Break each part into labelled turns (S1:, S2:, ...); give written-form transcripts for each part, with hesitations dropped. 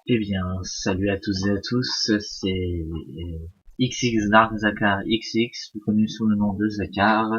S1: Eh bien, salut à tous et à tous, c'est XX Dark Zakar XX, plus connu sous le nom de Zakar.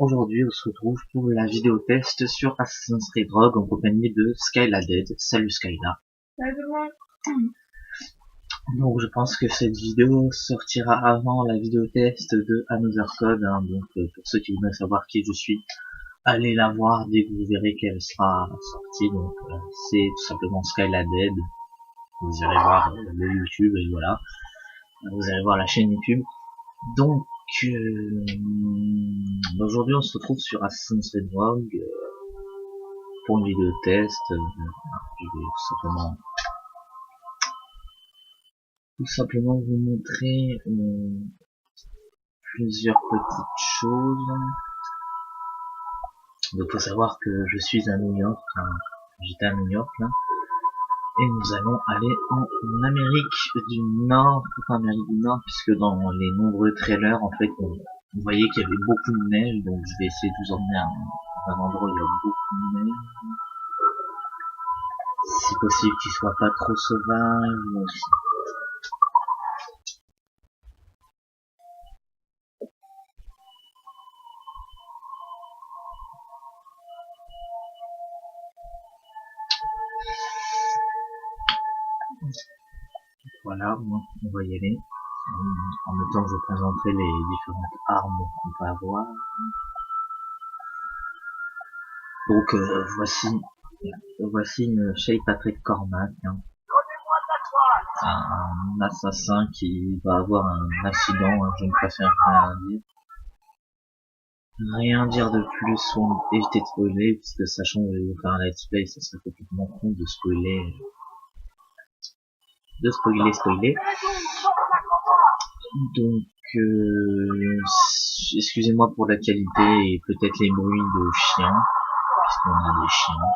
S1: Aujourd'hui, on se retrouve pour la vidéo test sur Assassin's Creed Rogue en compagnie de Skyla Dead. Salut Skyla.
S2: Salut tout le monde.
S1: Donc je pense que cette vidéo sortira avant la vidéo test de Another Code, hein. Donc pour ceux qui voudraient savoir qui je suis, allez la voir dès que vous verrez qu'elle sera sortie. Donc c'est tout simplement Skyla Dead. Vous irez voir le YouTube et voilà. Vous allez voir la chaîne YouTube. Donc aujourd'hui on se retrouve sur Assassin's Creed Rogue pour une vidéo test. Je vais tout simplement vous montrer plusieurs petites choses. Donc faut savoir que je suis à New York, hein. J'étais à New York là, et nous allons aller en Amérique du Nord, enfin Amérique du Nord, puisque dans les nombreux trailers en fait on voyait qu'il y avait beaucoup de neige, donc je vais essayer de vous emmener à un endroit où il y a beaucoup de neige, si possible qu'il soit pas trop sauvage aussi. Voilà, on va y aller. En même temps que je présenterai les différentes armes qu'on peut avoir. Donc voici une Shay Patrick Cormac, hein. Un assassin qui va avoir un accident, hein. Je ne préfère rien dire de plus pour éviter de spoiler, puisque sachant que je vais vous faire un let's play, ça serait complètement con de spoiler. Donc excusez-moi pour la qualité et peut-être les bruits de chiens, puisqu'on a des chiens.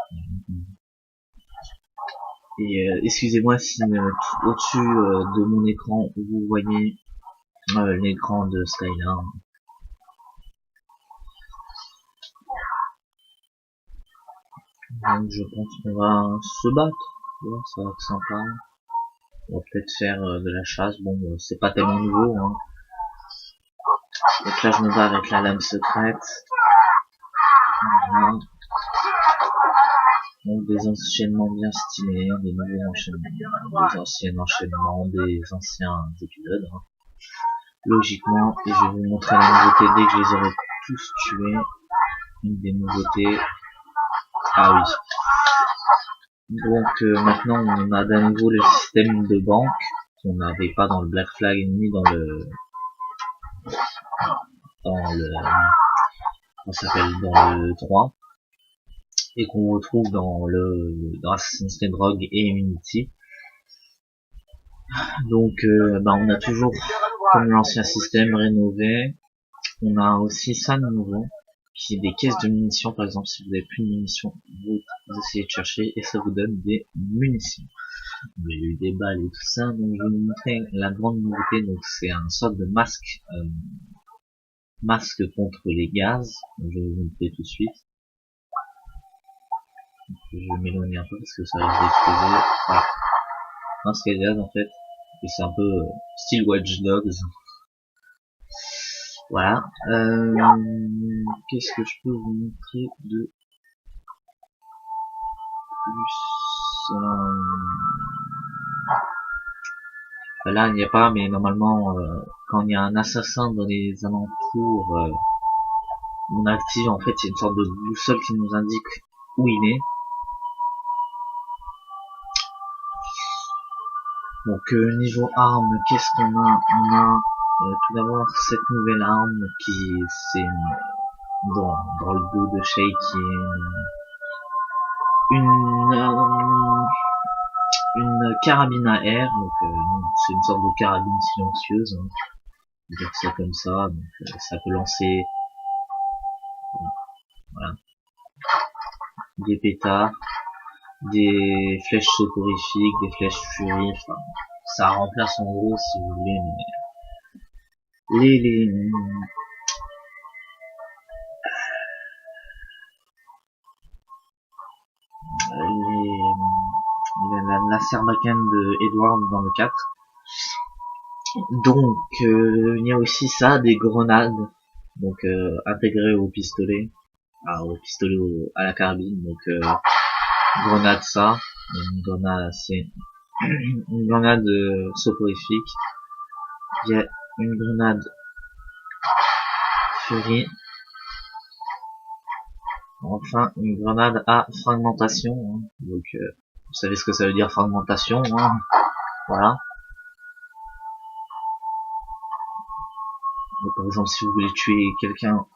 S1: Et excusez-moi si au-dessus de mon écran vous voyez l'écran de Skylar. Donc je pense qu'on va se battre. Ouais, ça va être sympa. On va peut-être faire de la chasse. Bon, c'est pas tellement nouveau, hein. Donc là je me bats avec la lame secrète. Voilà. Donc des enchaînements bien stylés, des nouveaux enchaînements, des anciens enchaînements, des anciens épisodes, hein. Logiquement, et je vais vous montrer la nouveauté dès que je les aurai tous tués. Une des nouveautés. Ah oui. Donc maintenant on a d'un nouveau le système de banque qu'on n'avait pas dans le Black Flag ni dans le on s'appelle dans le 3 et qu'on retrouve dans Assassin's Creed Rogue et Unity. Donc on a toujours comme l'ancien système rénové. On a aussi ça de nouveau, qui est des caisses de munitions. Par exemple, si vous n'avez plus de munitions, vous essayez de chercher et ça vous donne des munitions. Il y a eu des balles et tout ça, donc je vais vous montrer la grande nouveauté. Donc c'est un sorte de masque contre les gaz. Donc, je vais vous montrer tout de suite. Donc, je vais m'éloigner un peu parce que ça risque d'exploser. Voilà. Masque à gaz en fait, et c'est un peu style Watch Dogs. Voilà. Qu'est-ce que je peux vous montrer de plus? Là, il n'y a pas, mais normalement, quand il y a un assassin dans les alentours, on active, en fait, c'est une sorte de boussole qui nous indique où il est. Donc, niveau arme, qu'est-ce qu'on a? On a tout d'abord cette nouvelle arme qui c'est dans le dos de Shay qui est une carabine à air, donc c'est une sorte de carabine silencieuse, hein, on peut dire ça comme ça, donc ça peut lancer voilà, des pétards, des flèches soporifiques, des flèches furie, enfin, ça remplace en gros si vous voulez la Sarbacane de Edward dans le 4. Donc il y a aussi ça, des grenades, donc intégrées au pistolet, à la carabine, donc grenade ça, une grenade assez, une grenade soporifique, il y a une grenade Fury, enfin une grenade à fragmentation, hein. Donc vous savez ce que ça veut dire fragmentation, hein. Voilà. Donc, par exemple, si vous voulez tuer quelqu'un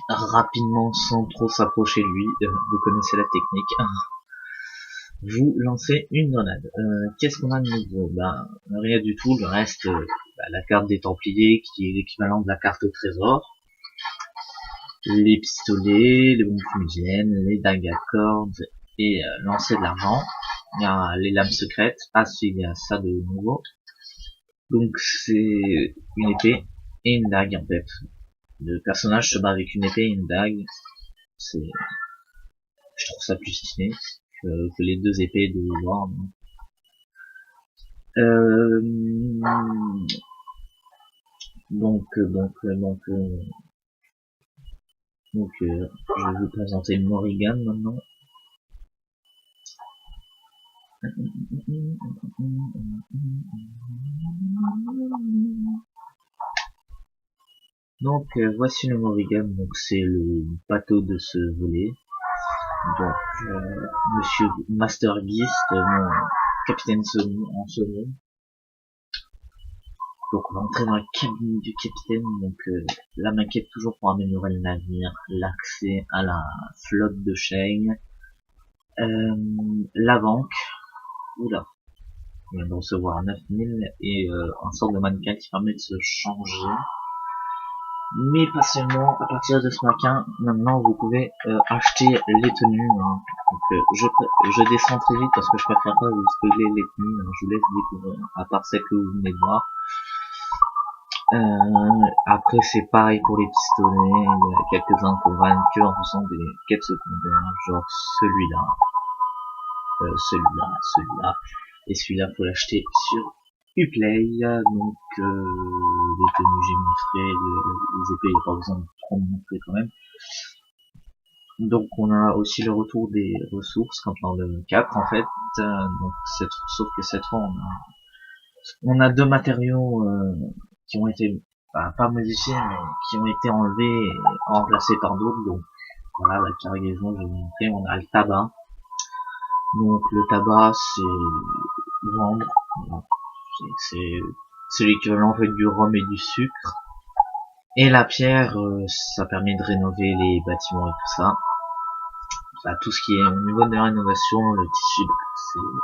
S1: rapidement sans trop s'approcher de lui, vous connaissez la technique. Vous lancez une grenade. Qu'est-ce qu'on a de nouveau? Ben, rien du tout. Le reste, la carte des Templiers qui est l'équivalent de la carte au trésor. Les pistolets, les bombes fumigènes, les dagues à cordes et lancer de l'argent. Il y a les lames secrètes. Ah si, il y a ça de nouveau. Donc c'est une épée et une dague en fait. Le personnage se bat avec une épée et une dague. Je trouve ça plus stylé que les deux épées de War. Donc, je vais vous présenter Morrigan maintenant. Donc voici le Morrigan, donc c'est le bateau de ce volet. Donc Monsieur Master Beast, mon capitaine en second. Donc on va entrer dans la cabine du capitaine, donc la maquette toujours pour améliorer le navire, l'accès à la flotte de Shane, la banque, oula, on vient de recevoir 9000 et un sort de mannequin qui permet de se changer. Mais pas seulement, à partir de ce mannequin, maintenant vous pouvez acheter les tenues. Hein. Donc je descends très vite parce que je préfère pas vous spoiler les tenues, hein. Je vous laisse découvrir, à part celles que vous venez de voir. Après c'est pareil pour les pistolets, il y a quelques-uns qu'on va que en faisant des quêtes secondaires, genre celui-là, celui-là, et celui-là faut l'acheter sur Uplay. Donc les tenues j'ai montré, les épées il n'y a pas besoin de trop montrer quand même. Donc on a aussi le retour des ressources comme dans le 4 en fait, donc sauf que cette fois on a deux matériaux qui ont été pas modifiés mais qui ont été enlevés et remplacés par d'autres. Donc voilà la cargaison, je vais vous montrer. On a le tabac, donc le tabac c'est vendre, voilà. C'est l'équivalent en fait du rhum et du sucre, et la pierre ça permet de rénover les bâtiments et tout ça. Enfin, tout ce qui est au niveau de la rénovation, le tissu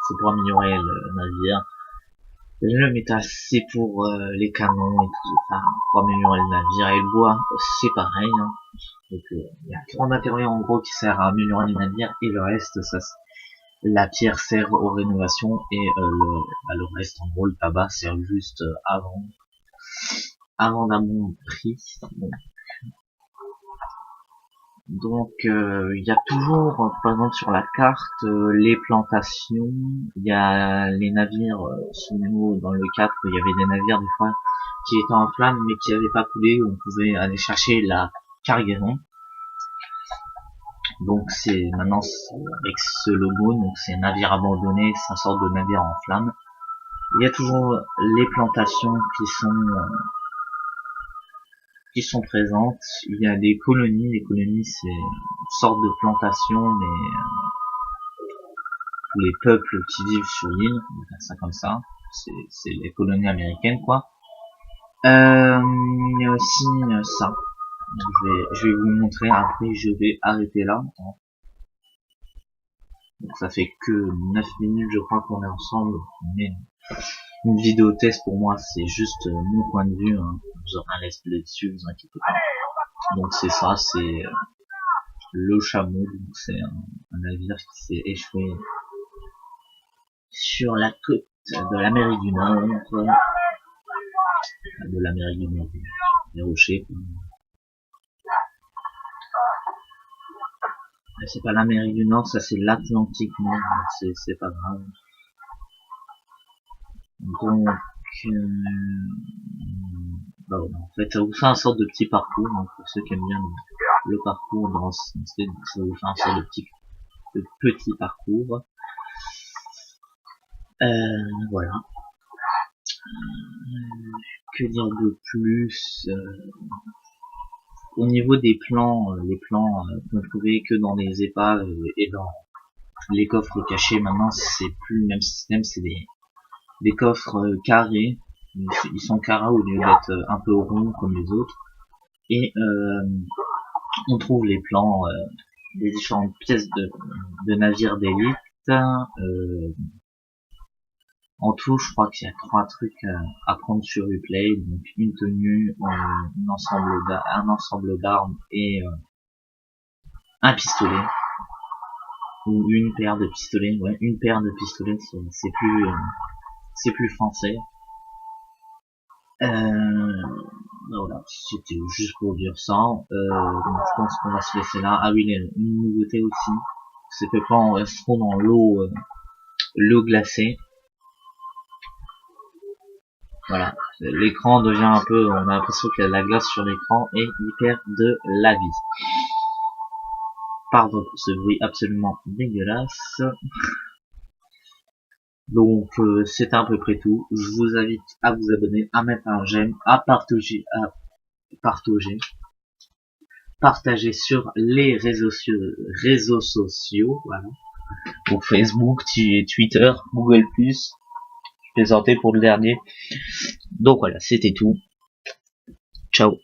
S1: c'est pour améliorer le navire. Le métal c'est pour les canons et tout ça, pour améliorer le navire, et le bois c'est pareil, hein. Donc il y a trois matériaux en gros qui servent à améliorer le navire, et le reste la pierre sert aux rénovations, et le reste en gros le tabac sert juste avant d'un bon prix. Bon. Donc il y a toujours par exemple sur la carte les plantations, il y a les navires souvenez-vous dans le 4 il y avait des navires des fois qui étaient en flammes mais qui n'avaient pas coulé, où on pouvait aller chercher la cargaison. Donc c'est maintenant avec ce logo, donc c'est navire abandonné, c'est une sorte de navire en flammes. Il y a toujours les plantations qui sont présentes. Il y a des colonies. Les colonies, c'est une sorte de plantation, mais tous les peuples qui vivent sur l'île, on va faire ça comme ça. C'est les colonies américaines, quoi. Il y a aussi ça. Je vais vous montrer. Après, je vais arrêter là. Donc ça fait que 9 minutes, je crois qu'on est ensemble. Mais une vidéo test pour moi, c'est juste mon point de vue. Hein. Vous aurez un let's play dessus, vous inquiétez pas. Donc c'est ça, c'est le chameau. Donc c'est un navire qui s'est échoué sur la côte de l'Amérique du Nord, des rochers. C'est pas l'Amérique du Nord, ça c'est l'Atlantique Nord, c'est pas grave. Donc, bah voilà, en fait, ça vous fait un sorte de petit parcours, hein, pour ceux qui aiment bien le parcours dans ça vous fait un sorte de petit parcours. Voilà. Que dire de plus? Au niveau des plans, les plans qu'on ne trouvait que dans les épaves et dans les coffres cachés, maintenant c'est plus le même système, c'est des coffres carrés. Ils sont carrés au lieu d'être un peu ronds comme les autres. Et on trouve les plans des différentes pièces de navires d'élite. En tout, je crois qu'il y a 3 trucs à prendre sur replay, donc une tenue, un ensemble d'armes et un pistolet ou une paire de pistolets. Ouais, une paire de pistolets, c'est plus français. Voilà, c'était juste pour dire ça. Donc je pense qu'on va se laisser là. Ah oui, une nouveauté aussi, c'est que quand on reste trop dans l'eau glacée, voilà, l'écran devient un peu, on a l'impression qu'il y a de la glace sur l'écran et il perd de la vie. Pardon pour ce bruit absolument dégueulasse. Donc c'est à peu près tout. Je vous invite à vous abonner, à mettre un j'aime, à partager sur les réseaux sociaux, voilà. Donc Facebook, Twitter, Google+. Je plaisantais pour le dernier. Donc voilà, c'était tout. Ciao.